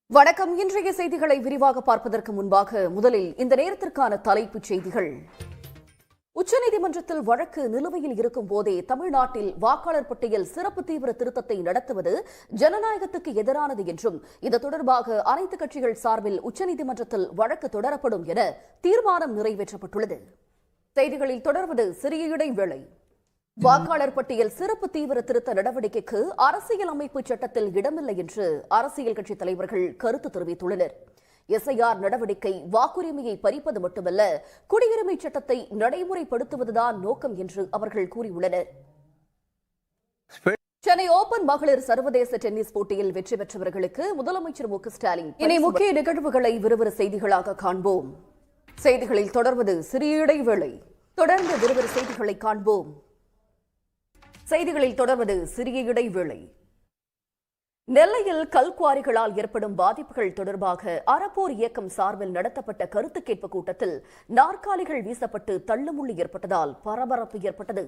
வணக்கம். இன்றைய செய்திகளை விரிவாக பார்ப்பதற்கு முன்பாக முதலில் இந்த நேரத்திற்கான தலைப்புச் செய்திகள். உச்சநீதிமன்றத்தில் வழக்கு நிலுவையில் இருக்கும் போதே தமிழ்நாட்டில் வாக்காளர் பட்டியல் சிறப்பு தீவிர திருத்தத்தை நடத்துவது ஜனநாயகத்துக்கு எதிரானது என்றும் இது தொடர்பாக அனைத்து கட்சிகள் சார்பில் உச்சநீதிமன்றத்தில் வழக்கு தொடரப்படும் என தீர்மானம் நிறைவேற்றப்பட்டுள்ளது. செய்திகளில் தொடர்வது சிறிய இடைவேளை. வாக்காளர் பட்டியல் சிறப்பு தீவிர திருத்த நடவடிக்கைக்கு அரசியல் அமைப்பு சட்டத்தில் இடமில்லை என்று அரசியல் கட்சித் தலைவர்கள் கருத்து தெரிவித்துள்ளனர். எஸ்ஐஆர் நடவடிக்கை வாக்குரிமையை பறிப்பது மட்டுமல்ல, குடியுரிமை சட்டத்தை நடைமுறைப்படுத்துவதுதான் நோக்கம் என்று அவர்கள் கூறியுள்ளனர். சென்னை ஓபன் மகளிர் சர்வதேச டென்னிஸ் போட்டியில் வெற்றி பெற்றவர்களுக்கு முதலமைச்சர் மு க ஸ்டாலின் இனி முக்கிய நிகழ்வுகளை விறுவிறு செய்திகளாக காண்போம். செய்திகளில் தொடர்வது சிறிய இடைவேளை. தொடர்ந்து விறுவிறு செய்திகளை காண்போம். செய்திகளில் தொடர்வது சிறிய இடைவேளை. நெல்லையில் கல்குவாரிகளால் ஏற்படும் பாதிப்புகள் தொடர்பாக அறப்போர் இயக்கம் சார்பில் நடத்தப்பட்ட கருத்து கேட்பு கூட்டத்தில் நாற்காலிகள் வீசப்பட்டு தள்ளுமுள்ளு ஏற்பட்டதால் பரபரப்பு ஏற்பட்டது.